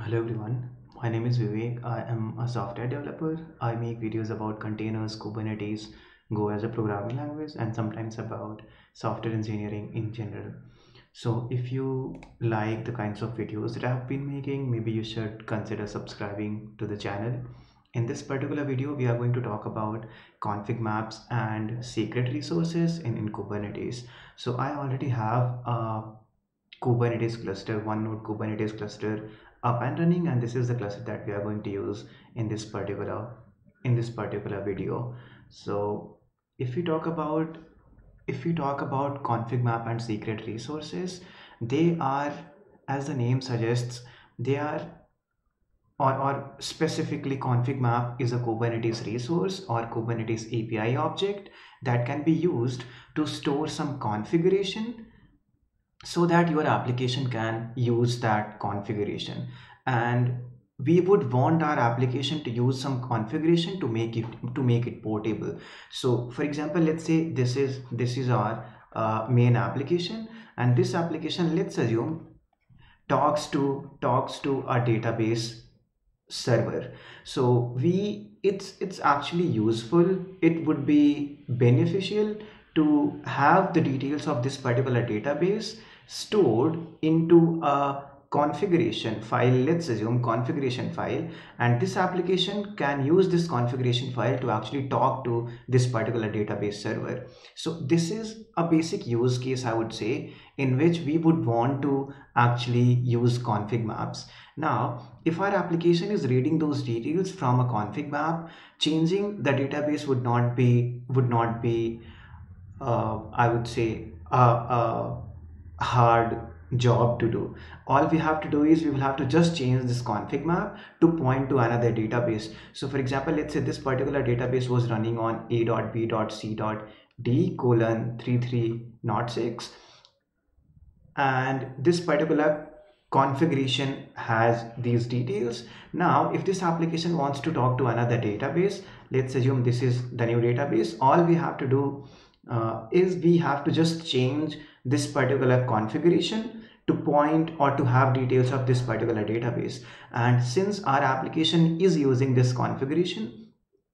Hello everyone, my name is Vivek. I am a software developer. I make videos about containers, Kubernetes, Go as a programming language, and sometimes about software engineering in general. So, if you like the kinds of videos that I've been making, maybe you should consider subscribing to the channel. In this particular video, we are going to talk about config maps and secret resources in Kubernetes. So, I already have a Kubernetes cluster, one node Kubernetes cluster up and running, and this is the cluster that we are going to use in this particular video. So if we talk about config map and secret resources, they are, as the name suggests, they are, or specifically config map is a Kubernetes resource or Kubernetes API object that can be used to store some configuration so that your application can use that configuration. And we would want our application to use some configuration to make it portable. So for example, let's say this is our main application, and this application, let's assume, talks to a database server. So it's actually useful, it would be beneficial to have the details of this particular database stored into a configuration file. Let's assume configuration file, and this application can use this configuration file to actually talk to this particular database server. So this is a basic use case, I would say, in which we would want to actually use config maps. Now, if our application is reading those details from a config map, changing the database would not be I would say a hard job to do. All we have to do is we will have to just change this config map to point to another database. So for example, let's say this particular database was running on a.b.c.d colon 3306, and this particular configuration has these details. Now if this application wants to talk to another database, let's assume this is the new database, all we have to do is we have to just change this particular configuration to point or to have details of this particular database. And since our application is using this configuration,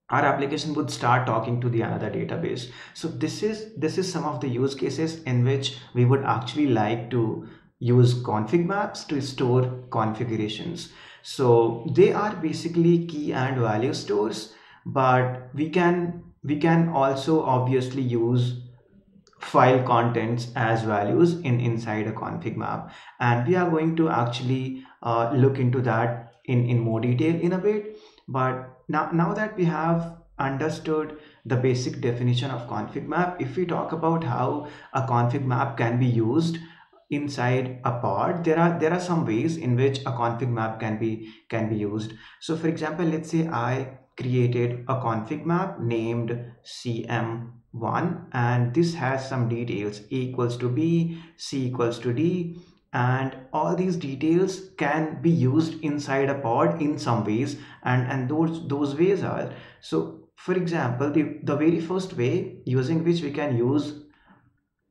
our application would start talking to the another database. So this is some of the use cases in which we would actually like to use config maps to store configurations. So they are basically key and value stores, but we can also obviously use file contents as values inside a config map, and we are going to actually look into that in more detail in a bit. But now that we have understood the basic definition of config map, if we talk about how a config map can be used inside a pod, there are some ways in which a config map can be used. So for example, let's say I created a config map named cm1, and this has some details: a equals to b, c equals to d, and all these details can be used inside a pod in some ways. And those ways are, so for example, the very first way using which we can use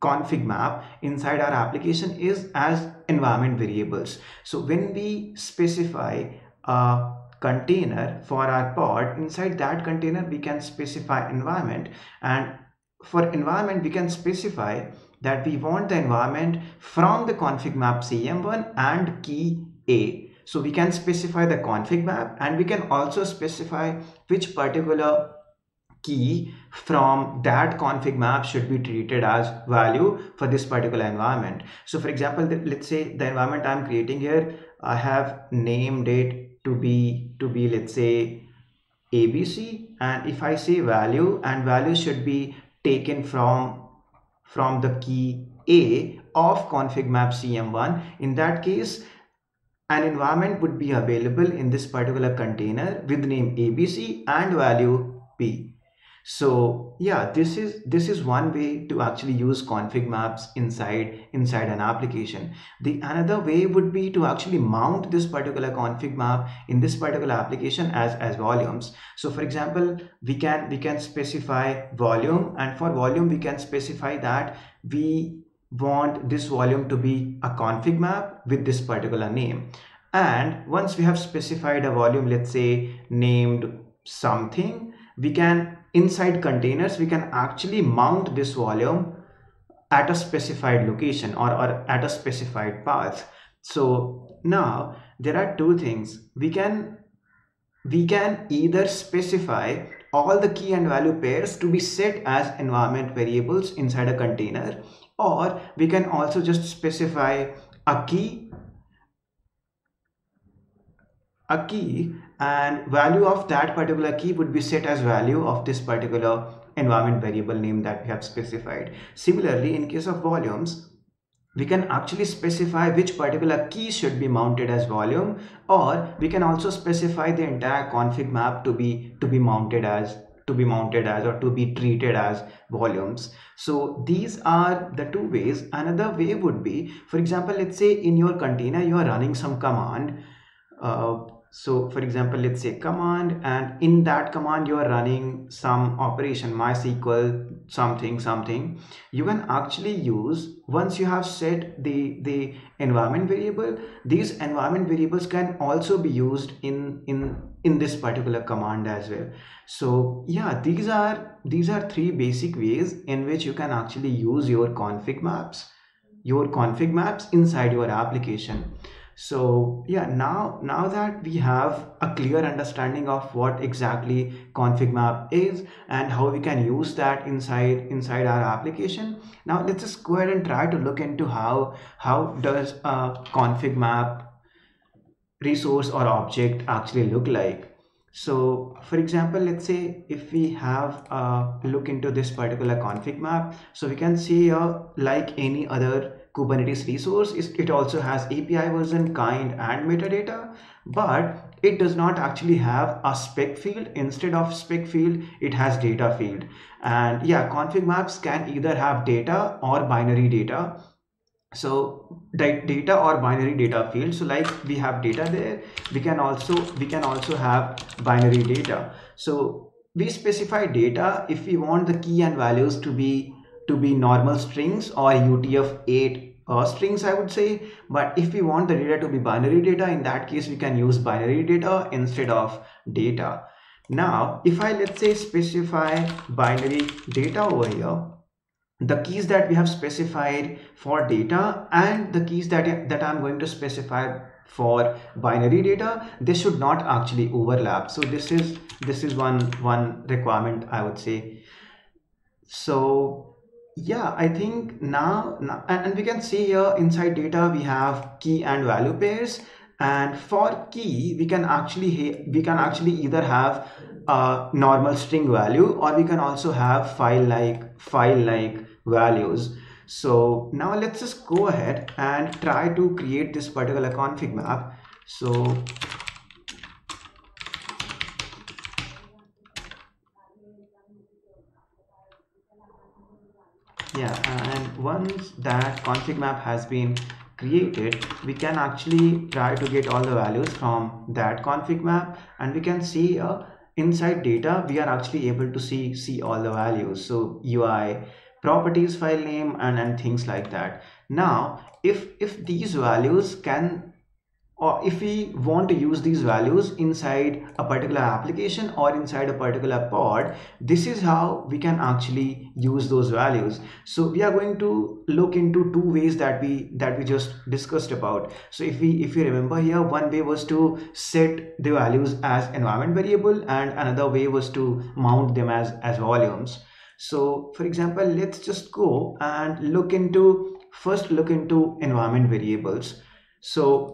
config map inside our application is as environment variables. So when we specify a container for our pod, inside that container we can specify environment, and for environment we can specify that we want the environment from the config map cm1 and key a. So we can specify the config map, and we can also specify which particular key from that config map should be treated as value for this particular environment. So for example, let's say the environment I'm creating here, I have named it to be let's say ABC, and if I say value, and value should be taken from the key A of config map cm1, in that case an environment would be available in this particular container with name ABC and value P. So yeah, this is one way to actually use config maps inside an application. The another way would be to actually mount this particular config map in this particular application as volumes. So for example, we can specify volume, and for volume we can specify that we want this volume to be a config map with this particular name. And once we have specified a volume, let's say named something, we can, inside containers, we can actually mount this volume at a specified location, or at a specified path. So now there are two things. We can either specify all the key and value pairs to be set as environment variables inside a container, or we can also just specify a key and value of that particular key would be set as value of this particular environment variable name that we have specified. Similarly, in case of volumes, we can actually specify which particular key should be mounted as volume, or we can also specify the entire config map to be mounted as or to be treated as volumes. So these are the two ways. Another way would be, for example, let's say in your container you are running some command. So for example, let's say command, and in that command you are running some operation, MySQL something. You can actually use, once you have set the environment variable, these environment variables can also be used in this particular command as well. So yeah, these are three basic ways in which you can actually use your config maps inside your application. So yeah, now that we have a clear understanding of what exactly config map is and how we can use that inside our application, now let's just go ahead and try to look into how does a config map resource or object actually look like. So for example, let's say if we have a look into this particular config map, so we can see like any other Kubernetes resource, it also has API version, kind, and metadata, but it does not actually have a spec field. Instead of spec field, it has data field. And yeah, config maps can either have data or binary data. So data or binary data field. So like we have data there, we can also have binary data. So we specify data if we want the key and values to be normal strings or UTF-8 strings, I would say. But if we want the data to be binary data, in that case we can use binary data instead of data. Now if I, let's say, specify binary data over here, the keys that we have specified for data and the keys that I'm going to specify for binary data, they should not actually overlap. So this is one requirement, I would say. So yeah, I think now and we can see here inside data we have key and value pairs, and for key we can actually either have a normal string value, or we can also have file like values. So now let's just go ahead and try to create this particular config map. So yeah, and once that config map has been created, we can actually try to get all the values from that config map, and we can see inside data we are actually able to see all the values. So UI, properties, file name, and things like that. Now if these values can, or if we want to use these values inside a particular application or inside a particular pod, this is how we can actually use those values. So we are going to look into two ways that we just discussed about. So if we remember here, one way was to set the values as environment variable, and another way was to mount them as volumes. So for example, let's just go and look into environment variables. So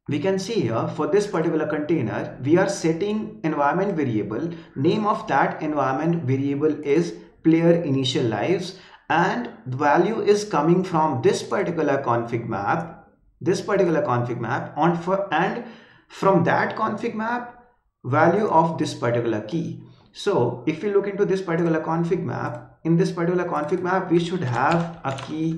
we can see here, for this particular container we are setting environment variable. Name of that environment variable is player initial lives, and the value is coming from this particular config map and from that config map, value of this particular key. So if we look into this particular config map, in this particular config map we should have a key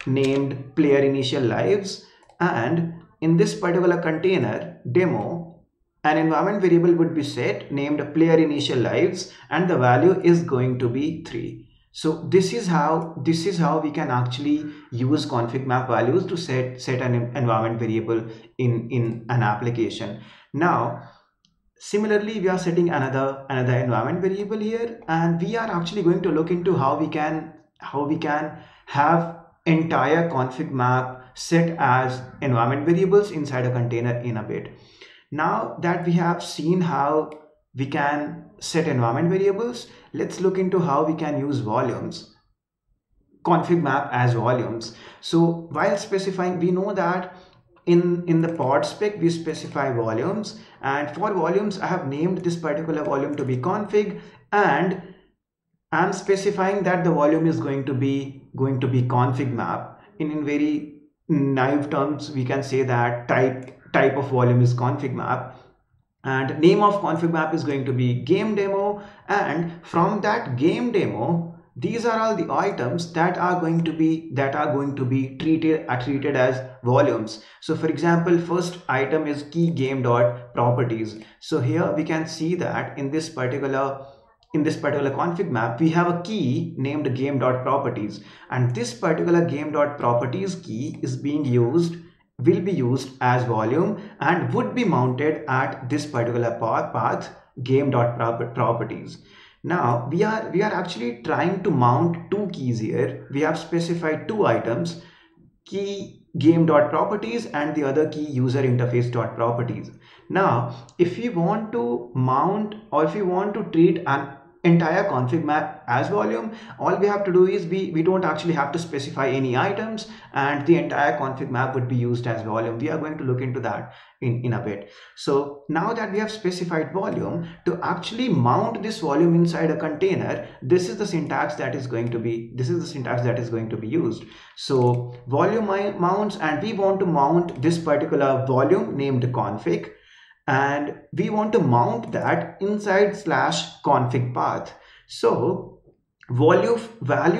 named player initial lives, and in this particular container demo, an environment variable would be set named player initial lives, and the value is going to be 3. So this is how we can actually use config map values to set an environment variable in an application. Now similarly, we are setting another environment variable here, and we are actually going to look into how we can have entire config map set as environment variables inside a container in a bit. Now that we have seen how we can set environment variables, let's look into how we can use volumes, config map as volumes. So while specifying, we know that in the pod spec we specify volumes, and for volumes I have named this particular volume to be config, and I'm specifying that the volume is going to be config map. In very naive terms, we can say that type of volume is config map, and name of config map is going to be game demo, and from that game demo, these are all the items that are going to be treated as volumes. So for example, first item is key game dot properties. So here we can see that in this particular config map we have a key named game dot properties, and this particular game dot properties key is being used will be used as volume and would be mounted at this particular path game dot properties. Now we are actually trying to mount two keys here. We have specified two items, key game dot properties and the other key user interface dot properties. Now if we want to mount, or if we want to treat an entire config map as volume, all we have to do is we don't actually have to specify any items, and the entire config map would be used as volume. We are going to look into that in a bit. So now that we have specified volume, to actually mount this volume inside a container, this is the syntax that is going to be used. So volume mounts, and we want to mount this particular volume named config, and we want to mount that inside /config path. So value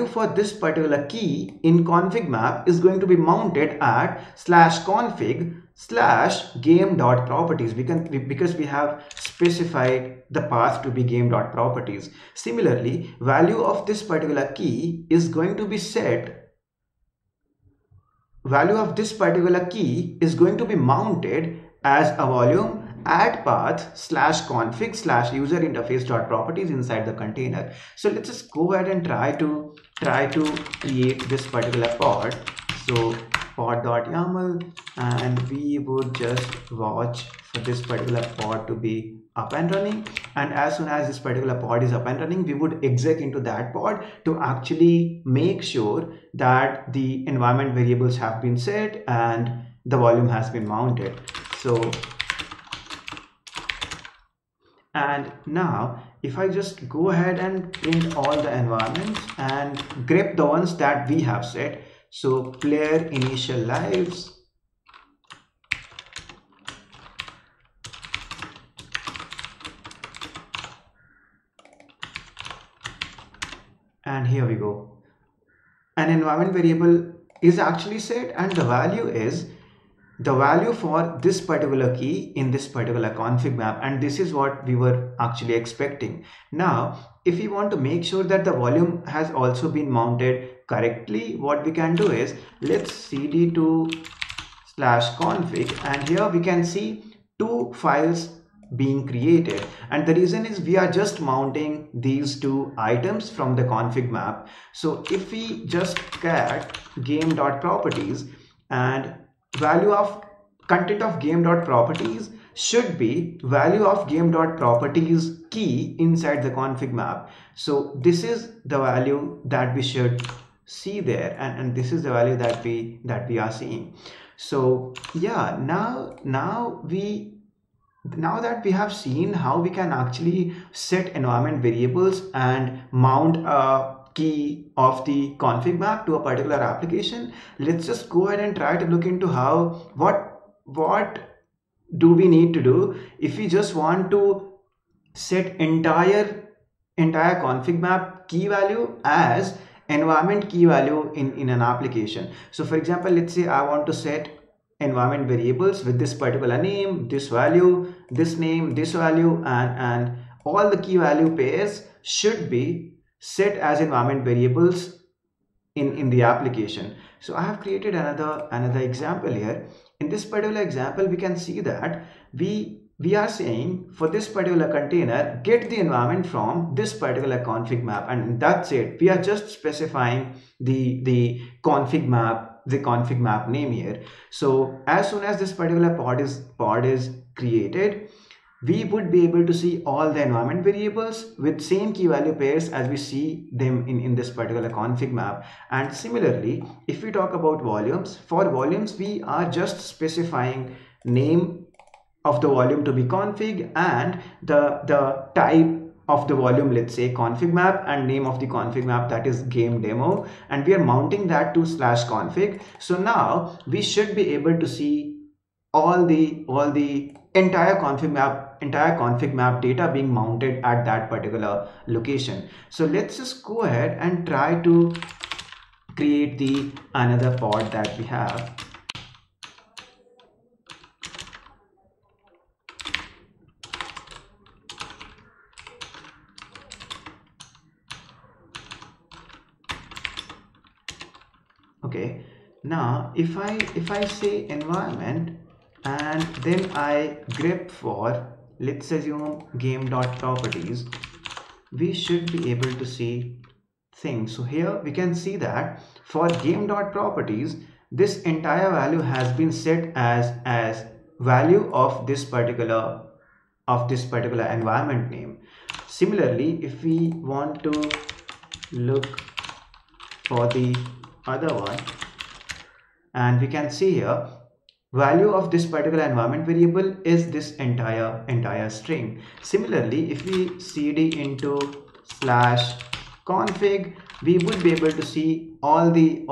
for this particular key in config map is going to be mounted at /config /game.properties, because we have specified the path to be game.properties. Similarly, value of this particular key is going to be mounted as a volume at path /config /user interface dot properties inside the container. So let's just go ahead and try to create this particular pod. So pod.yaml, and we would just watch for this particular pod to be up and running, and as soon as this particular pod is up and running, we would exec into that pod to actually make sure that the environment variables have been set and the volume has been mounted. So, and now if I just go ahead and print all the environments and grep the ones that we have set, so player initial lives, and here we go, an environment variable is actually set, and the value for this particular key in this particular config map, and this is what we were actually expecting. Now if we want to make sure that the volume has also been mounted correctly, what we can do is let's cd to /config, and here we can see two files being created, and the reason is we are just mounting these two items from the config map. So if we just cat game.properties, and value of content of game.properties should be value of game.properties key inside the config map. So this is the value that we should see there, and this is the value that we are seeing. So yeah, now that we have seen how we can actually set environment variables and mount a key of the config map to a particular application, let's just go ahead and try to look into what do we need to do if we just want to set entire config map key value as environment key value in an application. So for example, let's say I want to set environment variables with this particular name, this value, this name, this value, and all the key value pairs should be set as environment variables in the application. So I have created another example here. In this particular example, we can see that we are saying for this particular container, get the environment from this particular config map, and that's it. We are just specifying the config map name here. So as soon as this particular pod is created, we would be able to see all the environment variables with same key value pairs as we see them in this particular config map. And similarly, if we talk about volumes, for volumes we are just specifying name of the volume to be config and the type of the volume, let's say config map, and name of the config map, that is game demo, and we are mounting that to /config. So now we should be able to see all the entire config map data being mounted at that particular location. So let's just go ahead and try to create the another pod that we have. Okay, now if I say environment and then I grep for, let's assume game.properties, we should be able to see things. So here we can see that for game.properties, this entire value has been set as value of this particular environment name. Similarly, if we want to look for the other one, and we can see here value of this particular environment variable is this entire string. Similarly, if we cd into /config, we would be able to see all the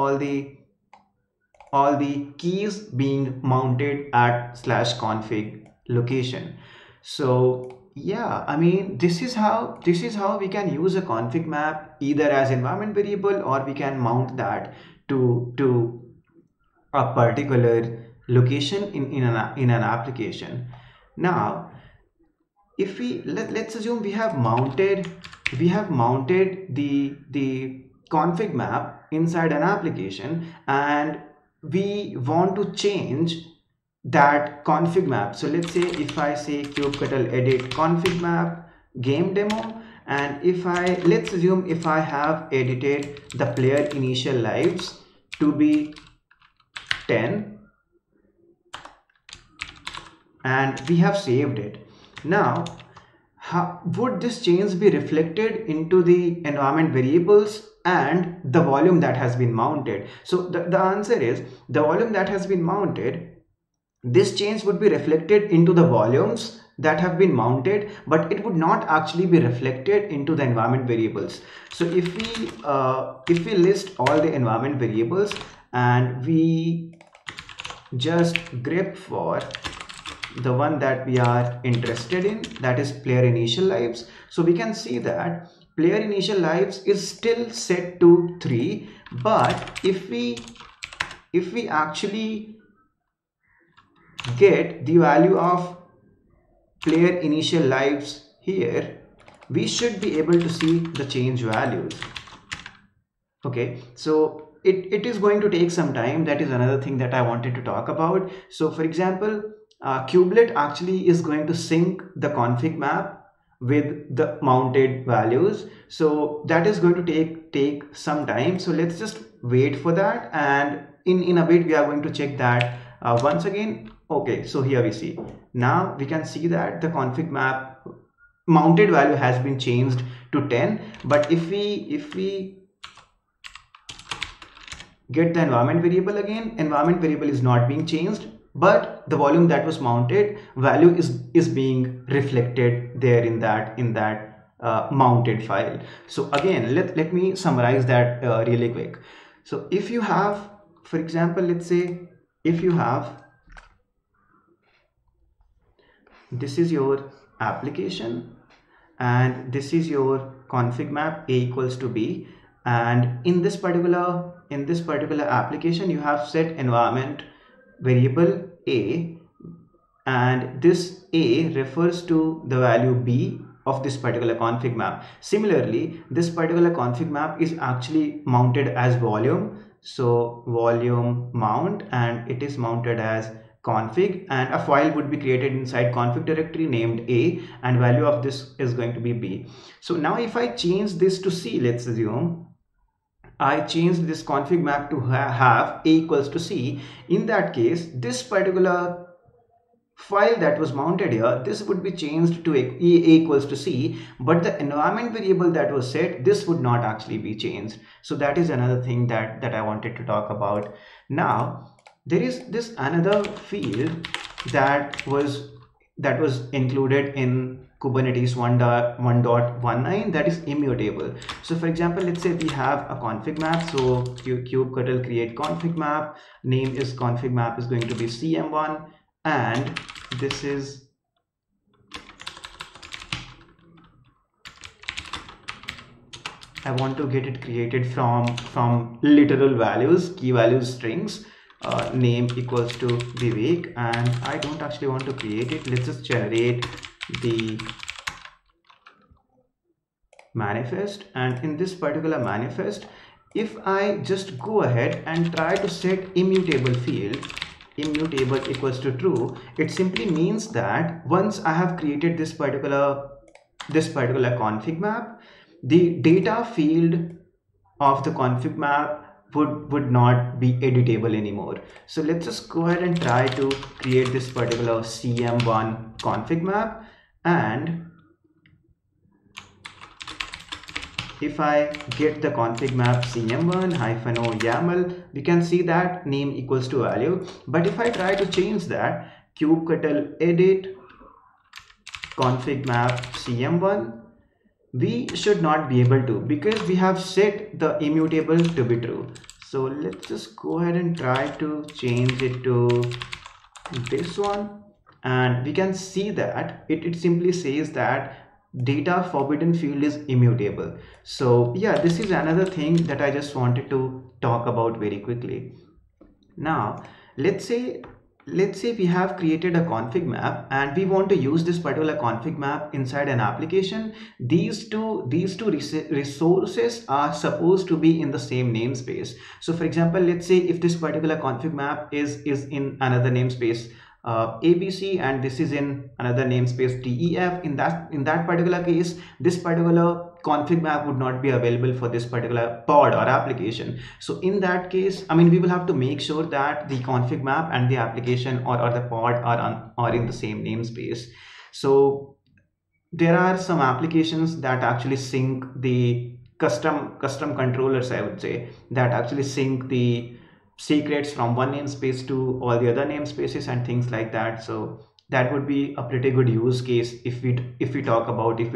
keys being mounted at /config location. So yeah, I mean, this is how we can use a config map either as environment variable, or we can mount that to a particular location in an application. Now if we let's assume we have mounted the config map inside an application, and we want to change that config map. So let's say if I say kubectl edit config map game demo, and let's assume if I have edited the player initial lives to be 10 and we have saved it. Now how would this change be reflected into the environment variables and the volume that has been mounted? So the answer is the volume that has been mounted, this change would be reflected into the volumes that have been mounted, but it would not actually be reflected into the environment variables. So if we list all the environment variables and we just grep for the one that we are interested in, that is player initial lives, so we can see that player initial lives is still set to 3, but if we actually get the value of player initial lives here, we should be able to see the change values. Okay, so it is going to take some time. That is another thing that I wanted to talk about. So for example, kubelet actually is going to sync the config map with the mounted values, so that is going to take some time. So let's just wait for that, and in a bit we are going to check that once again. Okay, so here we see, now we can see that the config map mounted value has been changed to 10, but if we get the environment variable again, environment variable is not being changed, but the volume that was mounted value is being reflected there in that mounted file. So again, let me summarize that really quick. So if you have, for example, let's say if you have, this is your application and this is your config map a equals to b, and in this particular application you have set environment variable a, and this a refers to the value b of this particular config map. Similarly, this particular config map is actually mounted as volume. So volume mount, and it is mounted as config, and a file would be created inside config directory named A, and value of this is going to be B. So now if I change this to C, let's assume I changed this config map to have A equals to C. In that case, this particular file that was mounted here, this would be changed to A equals to C, but the environment variable that was set, this would not actually be changed. So that is another thing that I wanted to talk about. Now there is this another field that was included in Kubernetes 1.19, that is immutable. So for example, let's say we have a config map. So kubectl create config map, name is config map is going to be cm1, and this is I want to get it created from literal values, key values strings. Name equals to Vivek, and I don't actually want to create it. Let's just generate the manifest, and in this particular manifest, if I just go ahead and try to set immutable field, immutable equals to true, it simply means that once I have created this particular config map, the data field of the config map would not be editable anymore. So let's just go ahead and try to create this particular cm1 config map, and if I get the config map cm1-o YAML, we can see that name equals to value. But if I try to change that, kubectl edit config map cm1, we should not be able to, because we have set the immutable to be true. So let's just go ahead and try to change it to this one, and we can see that it simply says that data forbidden field is immutable. So yeah, this is another thing that I just wanted to talk about very quickly. Now let's say we have created a config map and we want to use this particular config map inside an application. These two resources are supposed to be in the same namespace. So for example, let's say if this particular config map is in another namespace ABC, and this is in another namespace DEF, in that particular case, this particular config map would not be available for this particular pod or application. So in that case, I mean, we will have to make sure that the config map and the application or the pod are in the same namespace. So there are some applications that actually sync the custom controllers, I would say, that actually sync the secrets from one namespace to all the other namespaces and things like that. So that would be a pretty good use case if we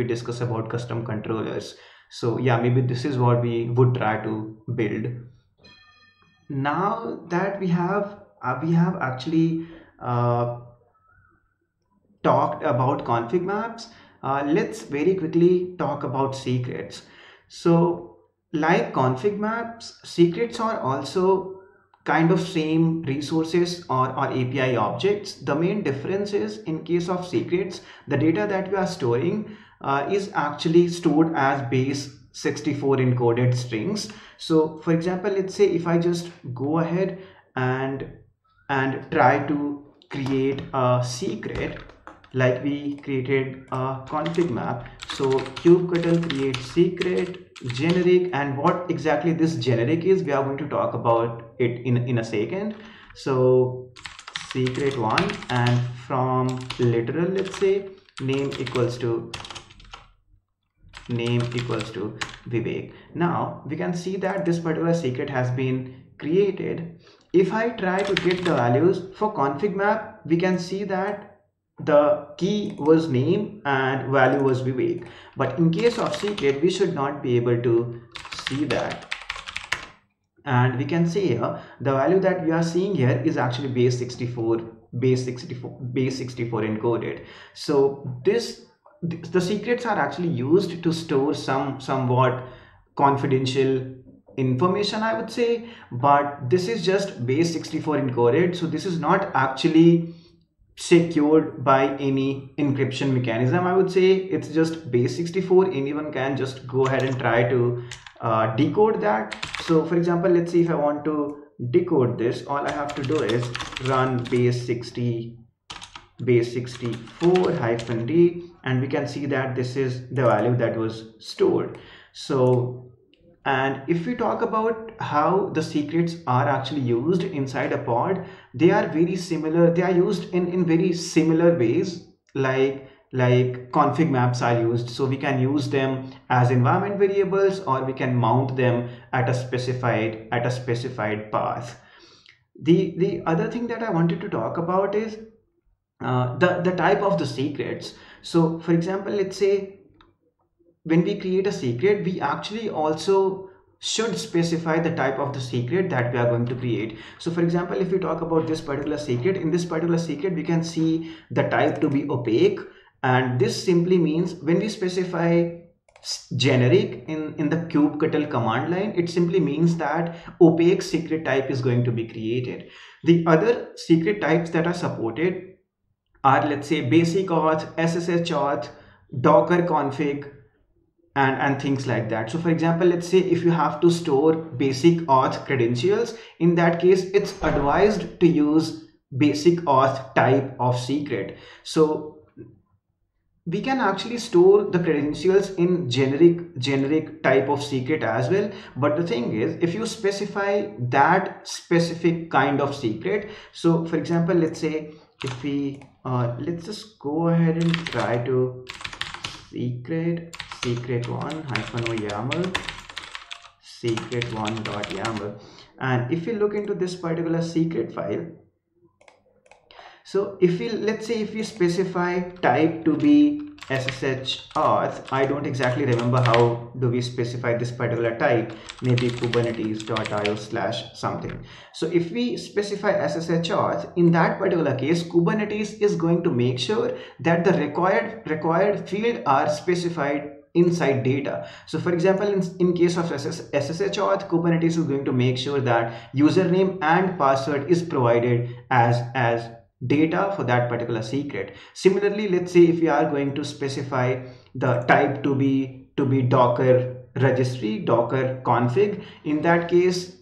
discuss about custom controllers. So yeah, maybe this is what we would try to build. Now that we have actually talked about config maps, let's very quickly talk about secrets. So like config maps, secrets are also kind of same resources or API objects. The main difference is, in case of secrets, the data that we are storing is actually stored as base 64 encoded strings. So for example, let's say if I just go ahead and try to create a secret, like we created a config map. So kubectl create secret generic, and what exactly this generic is, we are going to talk about it in a second. So secret one, and from literal, let's say name equals to Vivek. Now we can see that this particular secret has been created. If I try to get the values for config map, we can see that the key was name and value was Vivek. But in case of secret, we should not be able to see that. And we can see here the value that we are seeing here is actually base 64 encoded. So the secrets are actually used to store somewhat confidential information, I would say, but this is just base 64 encoded. So this is not actually secured by any encryption mechanism. I would say it's just base 64. Anyone can just go ahead and try to decode that. So for example, let's see if I want to decode this, all I have to do is run base 64-d, and we can see that this is the value that was stored. So, and if we talk about how the secrets are actually used inside a pod, they are very similar. They are used in very similar ways, like config maps are used. So we can use them as environment variables, or we can mount them at a specified path. The other thing that I wanted to talk about is the type of the secrets. So for example, let's say when we create a secret, we actually also should specify the type of the secret that we are going to create. So for example, if we talk about this particular secret, in this particular secret we can see the type to be opaque, and this simply means when we specify generic in the kubectl command line, it simply means that opaque secret type is going to be created. The other secret types that are supported are, let's say, basic auth, SSH auth, Docker config, and things like that. So for example, let's say if you have to store basic auth credentials, in that case it's advised to use basic auth type of secret. So we can actually store the credentials in generic type of secret as well. But the thing is, if you specify that specific kind of secret, so for example, let's say if we let's just go ahead and try to secret1 -o YAML secret1.yaml, and if we look into this particular secret file, so if we, let's say if we specify type to be SSH auth, I don't exactly remember how do we specify this particular type, maybe kubernetes.io/something. So if we specify SSH auth, in that particular case, Kubernetes is going to make sure that the required field are specified inside data. So for example, in case of SSH auth, Kubernetes is going to make sure that username and password is provided as data for that particular secret. Similarly, let's say if we are going to specify the type to be Docker registry, Docker config, in that case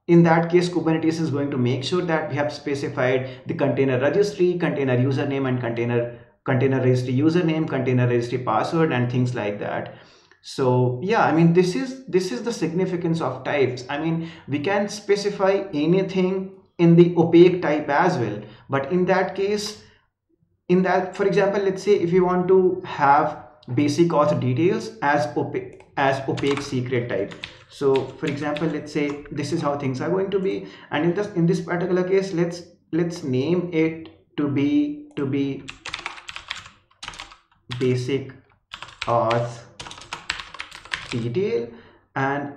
Kubernetes is going to make sure that we have specified the container registry, container username, and container registry username, container registry password, and things like that. So yeah, I mean, this is the significance of types. I mean, we can specify anything in the opaque type as well, but in that case, for example, let's say if you want to have basic auth details as opaque secret type. So for example, let's say this is how things are going to be, and in this particular case, let's name it to be basic auth detail. And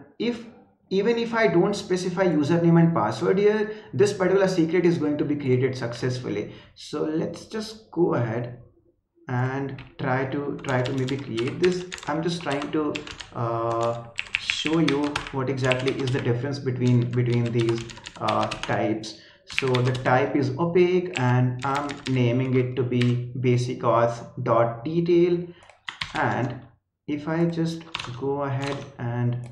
even if I don't specify username and password here, this particular secret is going to be created successfully. So let's just go ahead and try to maybe create this. I'm just trying to show you what exactly is the difference between these types. So the type is opaque, and I'm naming it to be basic auth.detail. And if I just go ahead and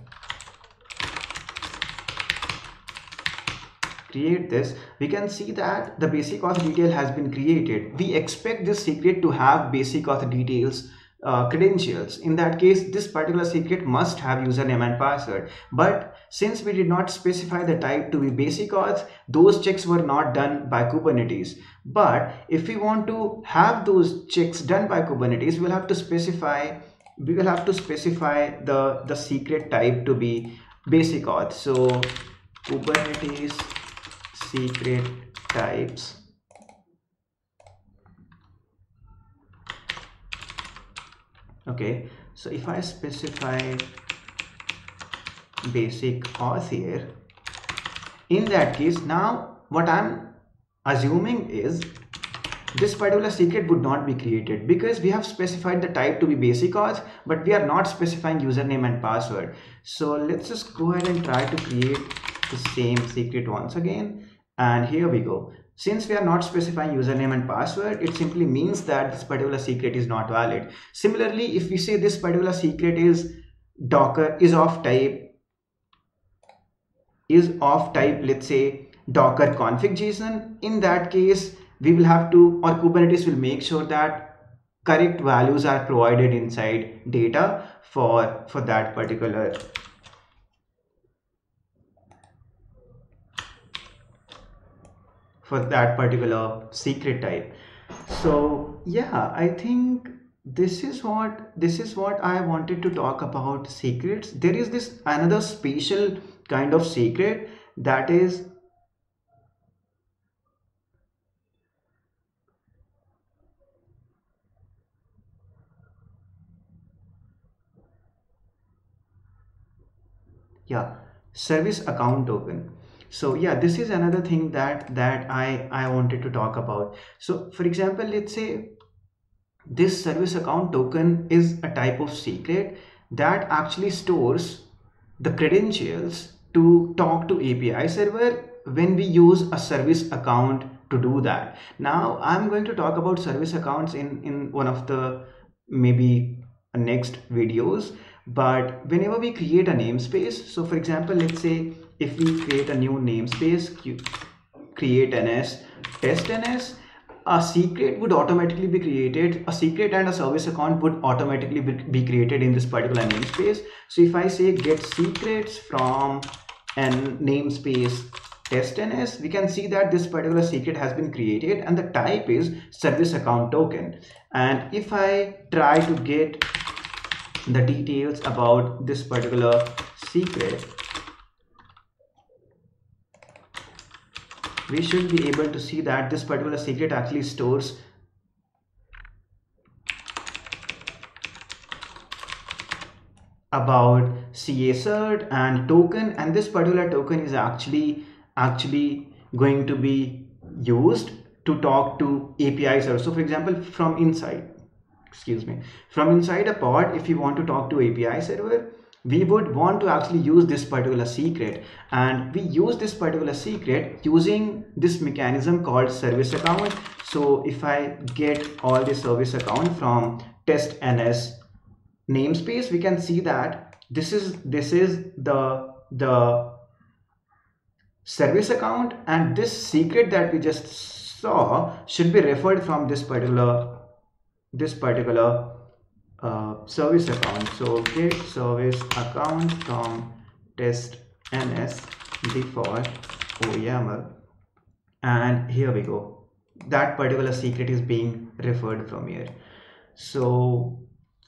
create this, we can see that the basic auth detail has been created. We expect this secret to have basic auth details credentials. In that case, this particular secret must have username and password. But since we did not specify the type to be basic auth, those checks were not done by Kubernetes. But if we want to have those checks done by Kubernetes, we will have to specify the secret type to be basic auth. So Kubernetes secret types. Okay, so if I specify basic auth here, in that case, now what I'm assuming is this particular secret would not be created because we have specified the type to be basic auth, but we are not specifying username and password. So let's just go ahead and try to create the same secret once again, and here we go. Since we are not specifying username and password, it simply means that this particular secret is not valid. Similarly, if we say this particular secret is Docker is of type, let's say Docker config JSON, in that case we will have to, or Kubernetes will make sure that correct values are provided inside data for that particular secret type. So yeah, I think this is what I wanted to talk about secrets. There is this another special kind of secret, that is, yeah, service account token. So yeah, this is another thing that I wanted to talk about. So for example, let's say this service account token is a type of secret that actually stores the credentials to talk to API server when we use a service account to do that. Now I'm going to talk about service accounts in one of the maybe next videos. But whenever we create a namespace, so for example, let's say if we create a new namespace, create ns, test ns, a secret would automatically be created. A secret and a service account would automatically be created in this particular namespace. So if I say get secrets from an namespace test ns, we can see that this particular secret has been created and the type is service account token. And if I try to get the details about this particular secret, we should be able to see that this particular secret actually stores about CA cert and token, and this particular token is actually going to be used to talk to API server. So for example, from inside a pod, if you want to talk to API server, we would want to actually use this particular secret, and we use this particular secret using this mechanism called service account. So if I get all the service account from test ns namespace, we can see that this is the service account, and this secret that we just saw should be referred from this particular service account. So get service account from test ns default OYAML, and here we go, that particular secret is being referred from here. So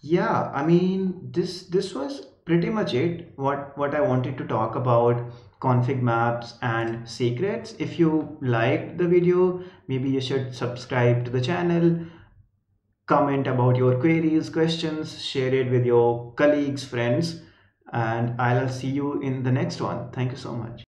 yeah, I mean, this was pretty much it, what I wanted to talk about config maps and secrets. If you liked the video, maybe you should subscribe to the channel, comment about your queries, questions, share it with your colleagues, friends, and I'll see you in the next one. Thank you so much.